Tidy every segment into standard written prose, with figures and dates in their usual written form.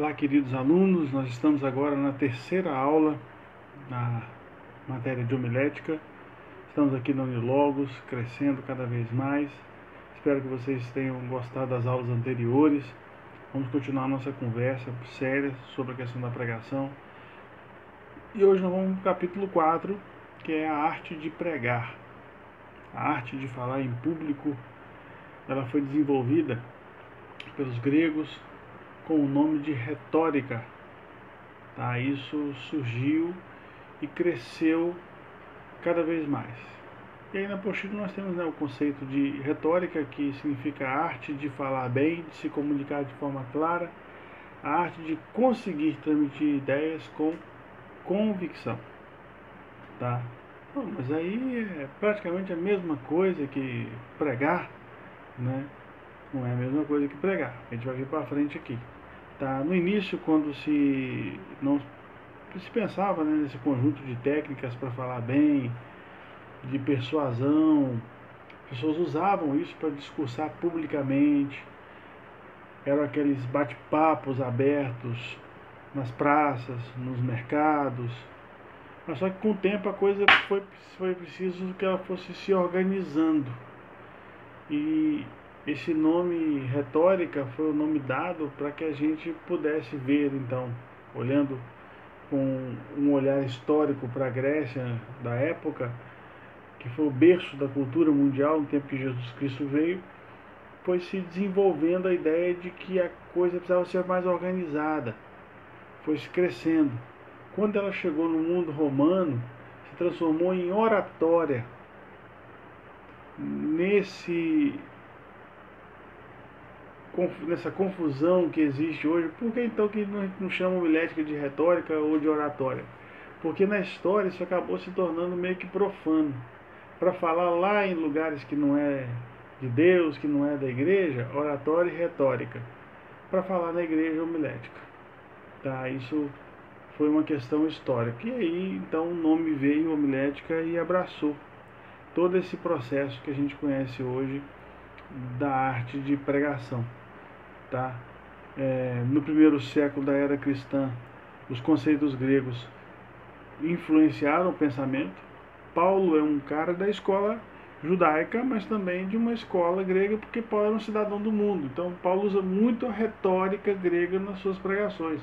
Olá, queridos alunos, nós estamos agora na terceira aula na matéria de homilética. Estamos aqui na Unilogos, crescendo cada vez mais. Espero que vocês tenham gostado das aulas anteriores. Vamos continuar a nossa conversa séria sobre a questão da pregação. E hoje nós vamos para o capítulo 4, que é a arte de pregar. A arte de falar em público, ela foi desenvolvida pelos gregos com o nome de retórica. Tá? Isso surgiu e cresceu cada vez mais. E aí na apostila nós temos o conceito de retórica, que significa a arte de falar bem, de se comunicar de forma clara, a arte de conseguir transmitir ideias com convicção. Tá? Bom, mas aí é praticamente a mesma coisa que pregar, né? Não é a mesma coisa que pregar. A gente vai vir para frente aqui. Tá? No início, quando não se pensava, né, nesse conjunto de técnicas para falar bem, de persuasão, pessoas usavam isso para discursar publicamente. Eram aqueles bate-papos abertos nas praças, nos mercados. Mas só que com o tempo a coisa foi preciso que ela fosse se organizando. E esse nome retórica foi o nome dado para que a gente pudesse ver, então, olhando com um olhar histórico para a Grécia da época, que foi o berço da cultura mundial no tempo que Jesus Cristo veio, foi se desenvolvendo a ideia de que a coisa precisava ser mais organizada, foi se crescendo. Quando ela chegou no mundo romano, se transformou em oratória. Nessa confusão que existe hoje, por que então que não chama homilética de retórica ou de oratória? Porque na história isso acabou se tornando meio que profano. Para falar lá em lugares que não é de Deus, que não é da igreja, oratória e retórica. Para falar na igreja, homilética. Tá? Isso foi uma questão histórica. E aí então o nome veio, homilética, e abraçou todo esse processo que a gente conhece hoje da arte de pregação. Tá? No primeiro século da era cristã, os conceitos gregos influenciaram o pensamento. Paulo é um cara da escola judaica, mas também de uma escola grega, porque Paulo era um cidadão do mundo. Então Paulo usa muito a retórica grega nas suas pregações.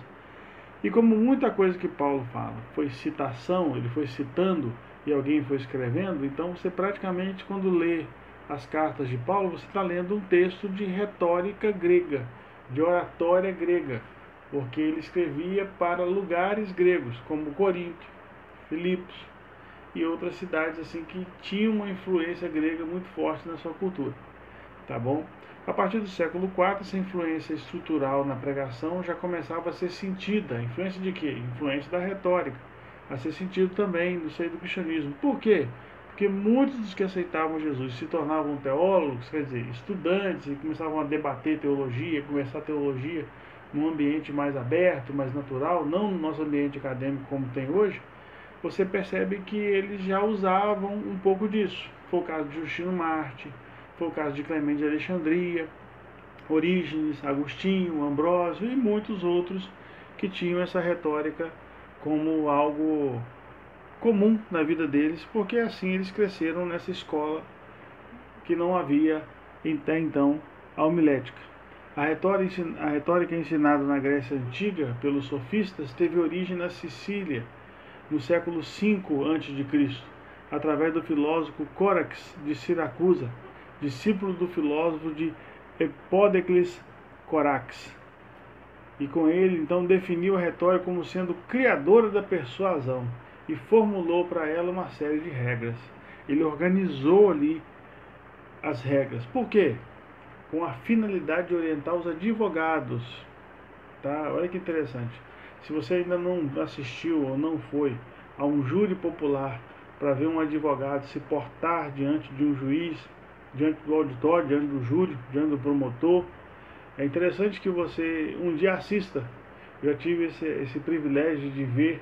E como muita coisa que Paulo fala foi citação, ele foi citando e alguém foi escrevendo, então você praticamente, quando lê as cartas de Paulo, você está lendo um texto de retórica grega, de oratória grega, porque ele escrevia para lugares gregos, como Corinto, Filipos e outras cidades assim que tinham uma influência grega muito forte na sua cultura. Tá bom? A partir do século IV, essa influência estrutural na pregação já começava a ser sentida. Influência de quê? Influência da retórica. A ser sentido também no seio do cristianismo. Por quê? Porque muitos dos que aceitavam Jesus se tornavam teólogos, quer dizer, estudantes, e começavam a debater teologia, conversar teologia num ambiente mais aberto, mais natural, não no nosso ambiente acadêmico como tem hoje. Você percebe que eles já usavam um pouco disso. Foi o caso de Justino Marte, foi o caso de Clemente de Alexandria, Orígenes, Agostinho, Ambrósio e muitos outros que tinham essa retórica como algo comum na vida deles, porque assim eles cresceram nessa escola que não havia até então a homilética. A retórica ensinada na Grécia Antiga pelos sofistas teve origem na Sicília, no século V a.C., através do filósofo Córax de Siracusa, discípulo do filósofo de Hipódocles Corax. E com ele, então, definiu a retórica como sendo criadora da persuasão e formulou para ela uma série de regras. Ele organizou ali as regras. Por quê? Com a finalidade de orientar os advogados. Tá? Olha que interessante. Se você ainda não assistiu ou não foi a um júri popular para ver um advogado se portar diante de um juiz, diante do auditório, diante do júri, diante do promotor, é interessante que você um dia assista. Eu já tive esse privilégio de ver,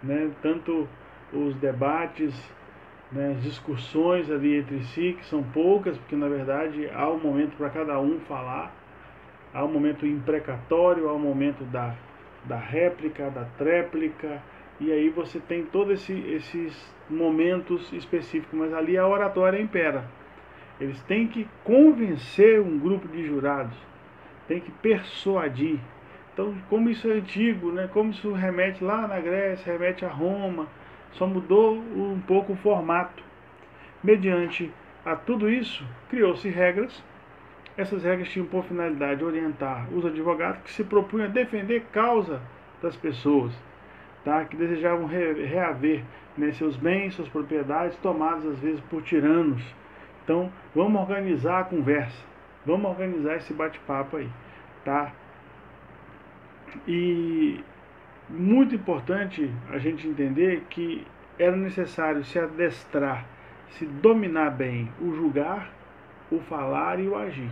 né, tanto os debates, né, as discussões ali entre si, que são poucas, porque na verdade há um momento para cada um falar, há um momento imprecatório, há um momento da da réplica, da tréplica, e aí você tem todos esses momentos específicos, mas ali a oratória impera. Eles têm que convencer um grupo de jurados, tem que persuadir. Então, como isso é antigo, né? Como isso remete lá na Grécia, remete a Roma, só mudou um pouco o formato. Mediante a tudo isso, criou-se regras. Essas regras tinham por finalidade orientar os advogados que se propunham a defender a causa das pessoas, tá? Que desejavam reaver, né, seus bens, suas propriedades, tomadas às vezes por tiranos. Então, vamos organizar a conversa, vamos organizar esse bate-papo aí, tá? E muito importante a gente entender que era necessário se adestrar, se dominar bem o julgar, o falar e o agir,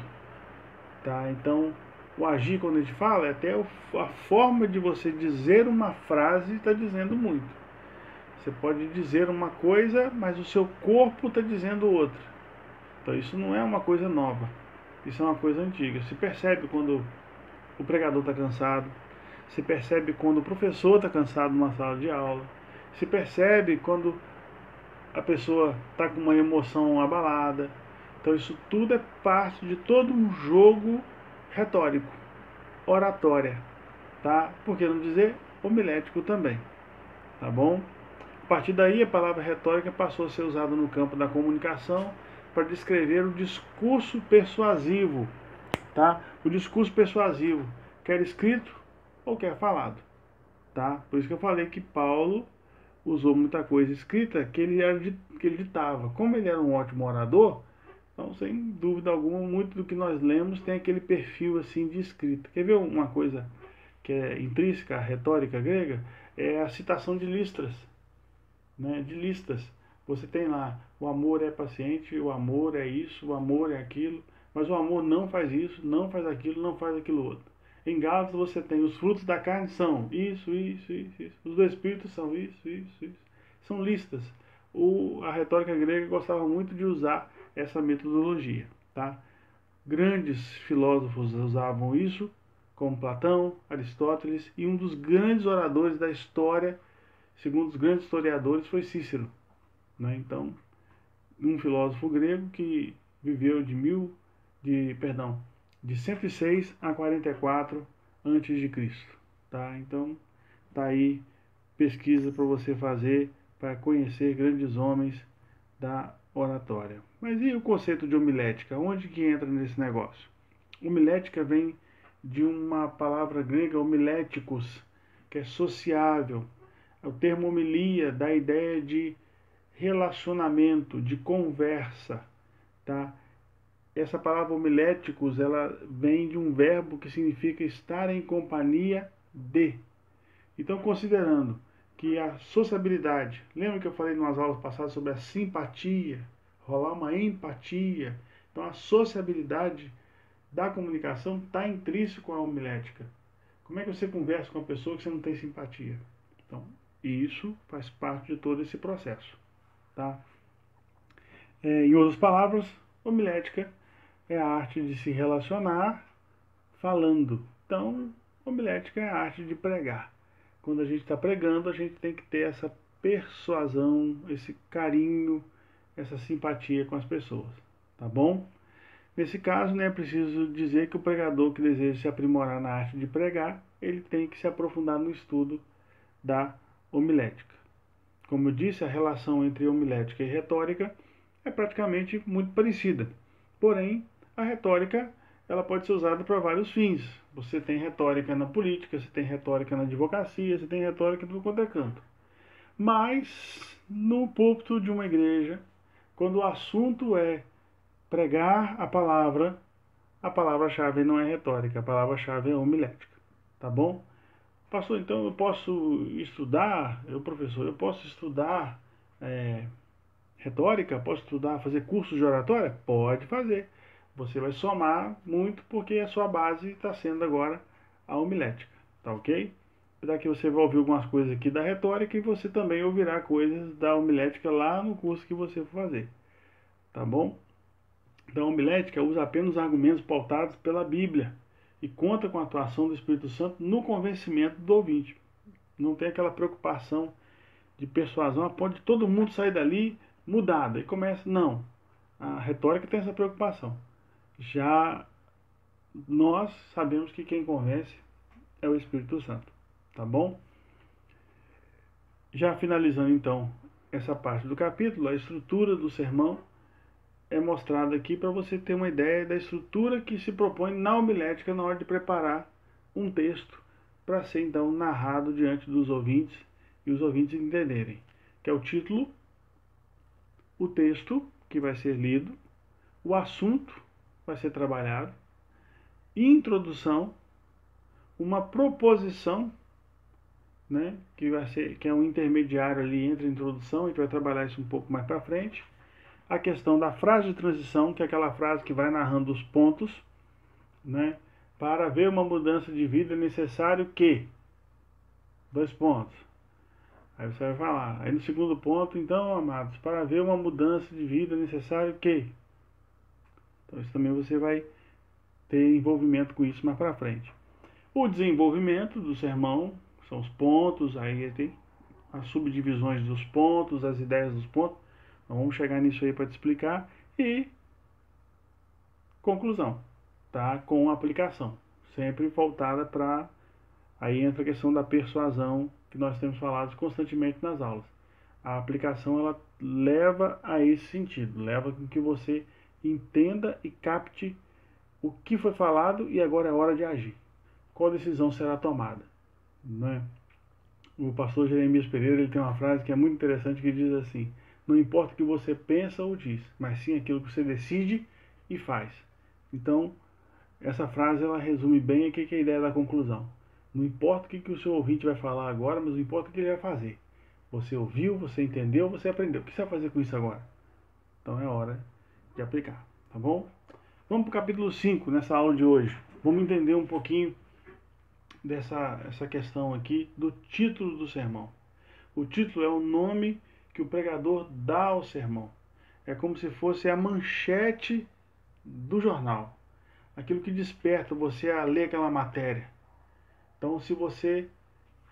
tá? Então, o agir, quando a gente fala, é até a forma de você dizer uma frase está dizendo muito. Você pode dizer uma coisa, mas o seu corpo está dizendo outra. Então, isso não é uma coisa nova, isso é uma coisa antiga. Se percebe quando o pregador está cansado, se percebe quando o professor está cansado numa sala de aula, se percebe quando a pessoa está com uma emoção abalada. Então isso tudo é parte de todo um jogo retórico, oratória, tá? Por que não dizer homilético também, tá bom? A partir daí a palavra retórica passou a ser usada no campo da comunicação para descrever o discurso persuasivo, tá? O discurso persuasivo, quer escrito ou quer falado, tá? Por isso que eu falei que Paulo usou muita coisa escrita que ele ditava. Como ele era um ótimo orador, então sem dúvida alguma muito do que nós lemos tem aquele perfil assim de escrita. Quer ver uma coisa que é intrínseca à retórica grega? É a citação de listras, né? De listas. Você tem lá, o amor é paciente, o amor é isso, o amor é aquilo, mas o amor não faz isso, não faz aquilo, não faz aquilo outro. Em Gálatas você tem os frutos da carne são isso, isso, isso, isso. Os do Espírito são isso, isso, isso. São listas. A retórica grega gostava muito de usar essa metodologia, tá? Grandes filósofos usavam isso, como Platão, Aristóteles, e um dos grandes oradores da história, segundo os grandes historiadores, foi Cícero, né? Então, um filósofo grego que viveu de 106 a 44 antes de Cristo, tá? Então, tá aí pesquisa para você fazer para conhecer grandes homens da oratória. Mas e o conceito de homilética? Onde que entra nesse negócio? Homilética vem de uma palavra grega, homiléticos, que é sociável. O termo homilia dá a ideia de relacionamento, de conversa, tá? Essa palavra homiléticos, ela vem de um verbo que significa estar em companhia de. Então, considerando que a sociabilidade, lembra que eu falei em umas aulas passadas sobre a simpatia, rolar uma empatia. Então, a sociabilidade da comunicação está intrínseco à homilética. Como é que você conversa com uma pessoa que você não tem simpatia? Então, isso faz parte de todo esse processo, tá? Em outras palavras, homilética é a arte de se relacionar falando. Então, homilética é a arte de pregar. Quando a gente está pregando, a gente tem que ter essa persuasão, esse carinho, essa simpatia com as pessoas, tá bom? Nesse caso, né, é preciso dizer que o pregador que deseja se aprimorar na arte de pregar, ele tem que se aprofundar no estudo da homilética. Como eu disse, a relação entre homilética e retórica é praticamente muito parecida. Porém, a retórica ela pode ser usada para vários fins. Você tem retórica na política, você tem retórica na advocacia, você tem retórica em tudo quanto é canto. Mas, no púlpito de uma igreja, quando o assunto é pregar a palavra-chave não é retórica, a palavra-chave é homilética. Tá bom? Pastor, então eu posso estudar, professor, eu posso estudar retórica? Posso estudar, fazer cursos de oratória? Pode fazer. Você vai somar muito porque a sua base está sendo agora a homilética, tá ok? Daqui você vai ouvir algumas coisas aqui da retórica e você também ouvirá coisas da homilética lá no curso que você for fazer, tá bom? Então a homilética usa apenas argumentos pautados pela Bíblia e conta com a atuação do Espírito Santo no convencimento do ouvinte. Não tem aquela preocupação de persuasão a ponto de todo mundo sair dali mudado. E começa, não. A retórica tem essa preocupação. Já nós sabemos que quem convence é o Espírito Santo, tá bom? Já finalizando então essa parte do capítulo, a estrutura do sermão é mostrada aqui para você ter uma ideia da estrutura que se propõe na homilética na hora de preparar um texto para ser então narrado diante dos ouvintes e os ouvintes entenderem, que é o título, o texto que vai ser lido, o assunto vai ser trabalhado, introdução, uma proposição, né, que é um intermediário ali entre a introdução, a gente vai trabalhar isso um pouco mais para frente, a questão da frase de transição, que é aquela frase que vai narrando os pontos, né, para haver uma mudança de vida é necessário que, dois pontos. Aí você vai falar. Aí no segundo ponto, então, amados, para haver uma mudança de vida é necessário que. Então isso também você vai ter envolvimento com isso mais para frente. O desenvolvimento do sermão são os pontos, aí tem as subdivisões dos pontos, as ideias dos pontos. Então vamos chegar nisso aí para te explicar. E conclusão, tá? Com aplicação. Sempre voltada para. Aí entra a questão da persuasão que nós temos falado constantemente nas aulas. A aplicação ela leva a esse sentido, leva com que você entenda e capte o que foi falado e agora é hora de agir. Qual decisão será tomada? Né? O pastor Jeremias Pereira ele tem uma frase que é muito interessante que diz assim: não importa o que você pensa ou diz, mas sim aquilo que você decide e faz. Então, essa frase ela resume bem o que é a ideia da conclusão. Não importa o que o seu ouvinte vai falar agora, mas não importa o que ele vai fazer. Você ouviu, você entendeu, você aprendeu. O que você vai fazer com isso agora? Então é hora de aplicar, tá bom? Vamos para o capítulo 5 nessa aula de hoje. Vamos entender um pouquinho essa questão aqui do título do sermão. O título é o nome que o pregador dá ao sermão. É como se fosse a manchete do jornal. Aquilo que desperta você a ler aquela matéria. Então, se você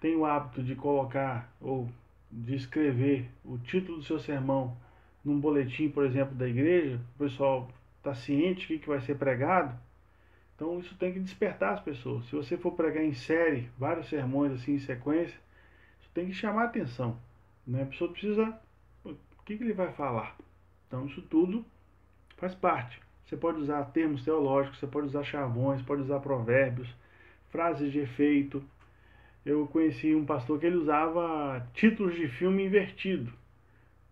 tem o hábito de colocar ou de escrever o título do seu sermão num boletim, por exemplo, da igreja, o pessoal está ciente do que vai ser pregado, então isso tem que despertar as pessoas. Se você for pregar em série, vários sermões assim em sequência, isso tem que chamar a atenção. Né? A pessoa precisa... O que ele vai falar? Então isso tudo faz parte. Você pode usar termos teológicos, você pode usar chavões, pode usar provérbios, frases de efeito. Eu conheci um pastor que ele usava títulos de filme invertido.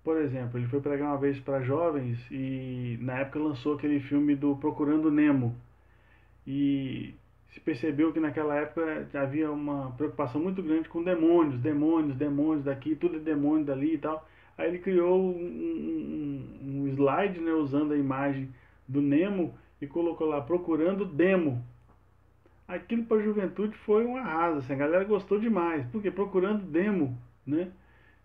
Por exemplo, ele foi pregar uma vez para jovens e na época lançou aquele filme do Procurando Nemo. E se percebeu que naquela época havia uma preocupação muito grande com demônios daqui, tudo é demônio dali e tal. Aí ele criou um slide, né, usando a imagem do Nemo e colocou lá, Procurando Demo. Aquilo para a juventude foi um arraso, assim, a galera gostou demais, porque procurando demo, né?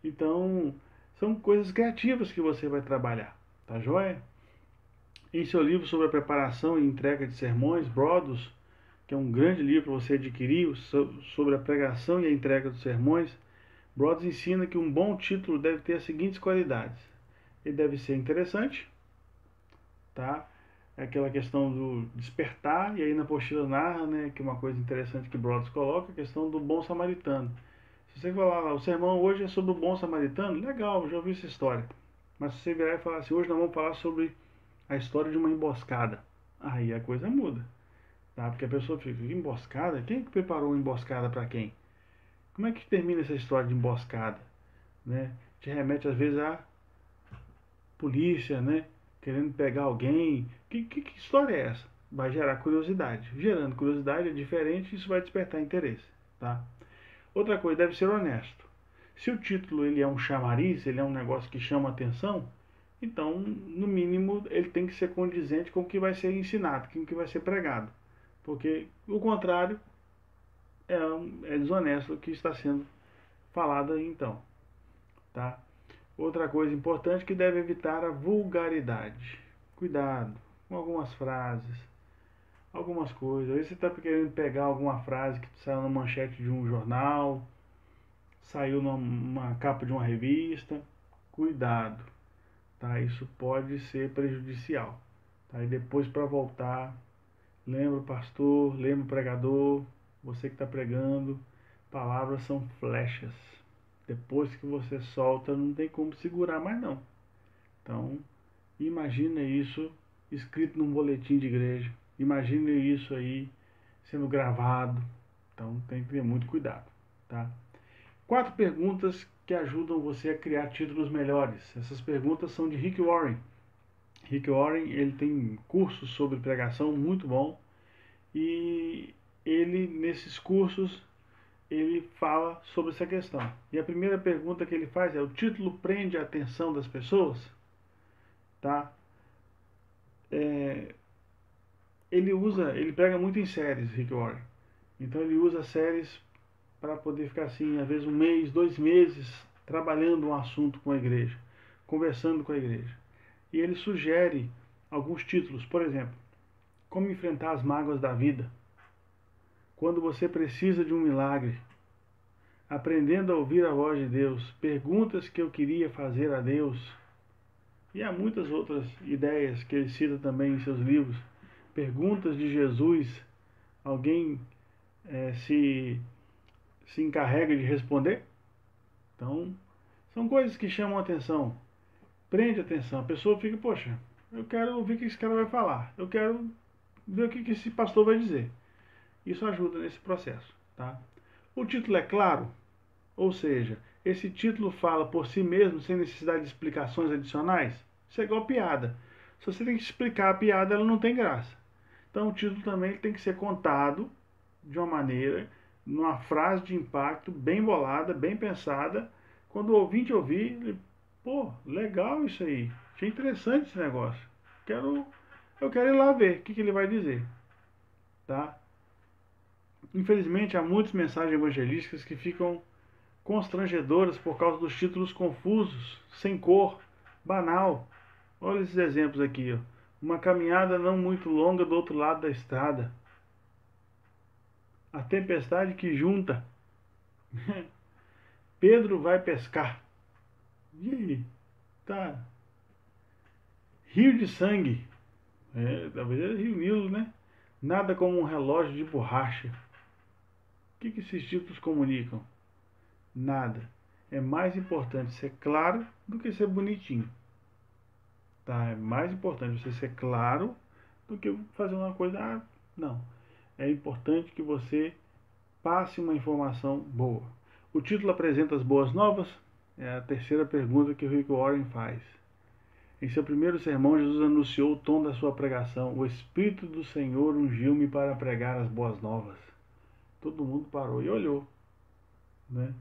Então, são coisas criativas que você vai trabalhar, tá joia? Em seu livro sobre a preparação e entrega de sermões, Broaddus, que é um grande livro para você adquirir sobre a pregação e a entrega dos sermões, Broaddus ensina que um bom título deve ter as seguintes qualidades. Ele deve ser interessante, tá? É aquela questão do despertar, e aí na apostila narra, né, que uma coisa interessante que Broaddus coloca, a questão do bom samaritano. Se você falar lá, o sermão hoje é sobre o bom samaritano, legal, já ouvi essa história. Mas se você virar e falar assim, hoje nós vamos falar sobre a história de uma emboscada, aí a coisa muda. Tá? Porque a pessoa fica, emboscada? Quem que preparou uma emboscada para quem? Como é que termina essa história de emboscada? Né? Te remete às vezes à polícia, né? Querendo pegar alguém. Que história é essa? Vai gerar curiosidade. Gerando curiosidade é diferente, isso vai despertar interesse, tá? Outra coisa, deve ser honesto. Se o título ele é um chamariz, ele é um negócio que chama atenção, então, no mínimo, ele tem que ser condizente com o que vai ser ensinado, com o que vai ser pregado. Porque, o contrário, é desonesto o que está sendo falado aí, então, tá? Outra coisa importante que deve evitar a vulgaridade. Cuidado com algumas frases. algumas coisas. Às vezes você está querendo pegar alguma frase que saiu na manchete de um jornal, saiu numa capa de uma revista. Cuidado, tá? Isso pode ser prejudicial, tá? E depois, para voltar, lembra o pastor, lembra o pregador, você que está pregando, palavras são flechas. Depois que você solta, não tem como segurar mais não. Então, imagina isso escrito num boletim de igreja. Imagina isso aí sendo gravado. Então, tem que ter muito cuidado, tá? 4 perguntas que ajudam você a criar títulos melhores. Essas perguntas são de Rick Warren. Rick Warren, ele tem cursos sobre pregação muito bom, e ele, nesses cursos, ele fala sobre essa questão. E a primeira pergunta que ele faz é: o título prende a atenção das pessoas? Tá? Ele prega muito em séries, Rick Warren. Então ele usa séries para poder ficar assim, às vezes 1 mês, 2 meses, trabalhando um assunto com a igreja, conversando com a igreja. E ele sugere alguns títulos, por exemplo, como enfrentar as mágoas da vida, quando você precisa de um milagre, aprendendo a ouvir a voz de Deus, perguntas que eu queria fazer a Deus, e há muitas outras ideias que ele cita também em seus livros. Perguntas de Jesus, alguém se encarrega de responder? Então, são coisas que chamam a atenção, prende a atenção. A pessoa fica, poxa, eu quero ouvir o que esse cara vai falar, eu quero ver o que esse pastor vai dizer. Isso ajuda nesse processo, tá? O título é claro, ou seja, esse título fala por si mesmo, sem necessidade de explicações adicionais. Isso é igual piada. Se você tem que explicar a piada, ela não tem graça. Então o título também tem que ser contado de uma maneira, numa frase de impacto, bem bolada, bem pensada. Quando o ouvinte ouvir, ele, pô, legal isso aí. Achei interessante esse negócio. Eu quero ir lá ver o que ele vai dizer, tá? Infelizmente, há muitas mensagens evangelísticas que ficam constrangedoras por causa dos títulos confusos, sem cor, banal. Olha esses exemplos aqui, ó. Uma caminhada não muito longa do outro lado da estrada. A tempestade que junta. Pedro vai pescar. E aí? Tá. Rio de sangue. Talvez é Rio Nilo, né? Nada como um relógio de borracha. O que esses títulos comunicam? Nada. É mais importante ser claro do que ser bonitinho. Tá? É mais importante você ser claro do que fazer uma coisa. Não. É importante que você passe uma informação boa. O título apresenta as boas novas? É a terceira pergunta que o Rick Warren faz. Em seu primeiro sermão, Jesus anunciou o tom da sua pregação: o Espírito do Senhor ungiu-me para pregar as boas novas. Todo mundo parou e olhou, né?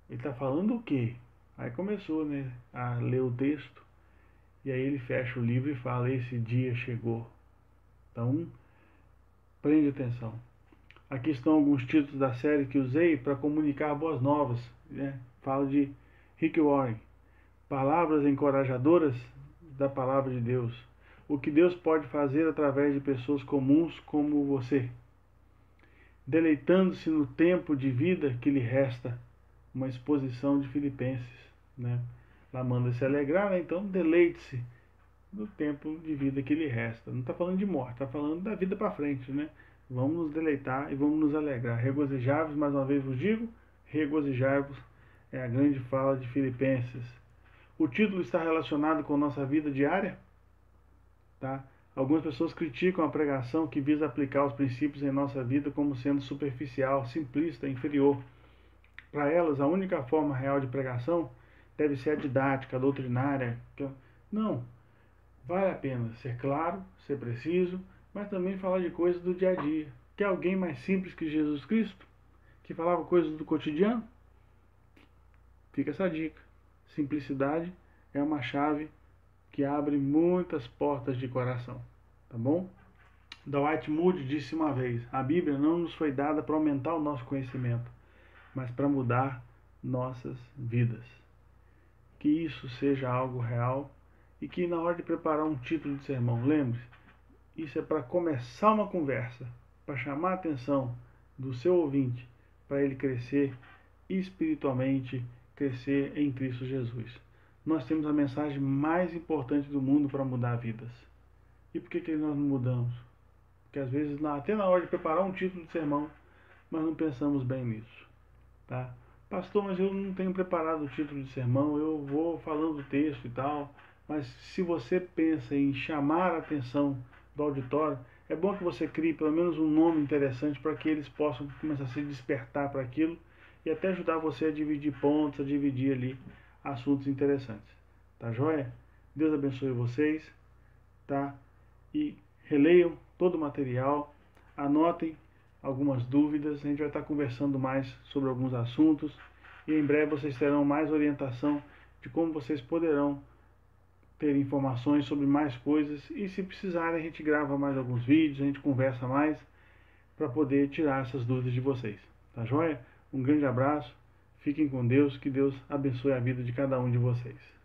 Ele está falando o quê? Aí começou, né, a ler o texto, e aí ele fecha o livro e fala: esse dia chegou. Então, prende atenção. Aqui estão alguns títulos da série que usei para comunicar boas novas, né? Falo de Rick Warren. Palavras encorajadoras da palavra de Deus. O que Deus pode fazer através de pessoas comuns como você. Deleitando-se no tempo de vida que lhe resta. Uma exposição de Filipenses, né? Lá manda se alegrar, né? Então deleite-se no tempo de vida que lhe resta. Não está falando de morte, está falando da vida para frente, né? Vamos nos deleitar e vamos nos alegrar. Regozijai-vos, mais uma vez vos digo, regozijai-vos, é a grande fala de Filipenses. O título está relacionado com a nossa vida diária, tá? Algumas pessoas criticam a pregação que visa aplicar os princípios em nossa vida como sendo superficial, simplista, inferior. Para elas, a única forma real de pregação deve ser a didática, a doutrinária. Não, vale a pena ser claro, ser preciso, mas também falar de coisas do dia a dia. Quer alguém mais simples que Jesus Cristo, que falava coisas do cotidiano? Fica essa dica. Simplicidade é uma chave que abre muitas portas de coração, tá bom? Dwight Moody disse uma vez: a Bíblia não nos foi dada para aumentar o nosso conhecimento, mas para mudar nossas vidas. Que isso seja algo real e que na hora de preparar um título de sermão, lembre-se, Isso é para começar uma conversa, para chamar a atenção do seu ouvinte, para ele crescer espiritualmente, crescer em Cristo Jesus. Nós temos a mensagem mais importante do mundo para mudar vidas. E por que nós não mudamos? Porque às vezes, até na hora de preparar um título de sermão, nós não pensamos bem nisso. Tá? Pastor, mas eu não tenho preparado o título de sermão, eu vou falando o texto e tal. Mas se você pensa em chamar a atenção do auditório, é bom que você crie pelo menos um nome interessante para que eles possam começar a se despertar para aquilo e até ajudar você a dividir pontos, a dividir ali assuntos interessantes. Tá joia? Deus abençoe vocês, tá? E releiam todo o material, anotem algumas dúvidas, a gente vai estar conversando mais sobre alguns assuntos e em breve vocês terão mais orientação de como vocês poderão ter informações sobre mais coisas e se precisarem a gente grava mais alguns vídeos, a gente conversa mais para poder tirar essas dúvidas de vocês. Tá joia? Um grande abraço, fiquem com Deus, que Deus abençoe a vida de cada um de vocês.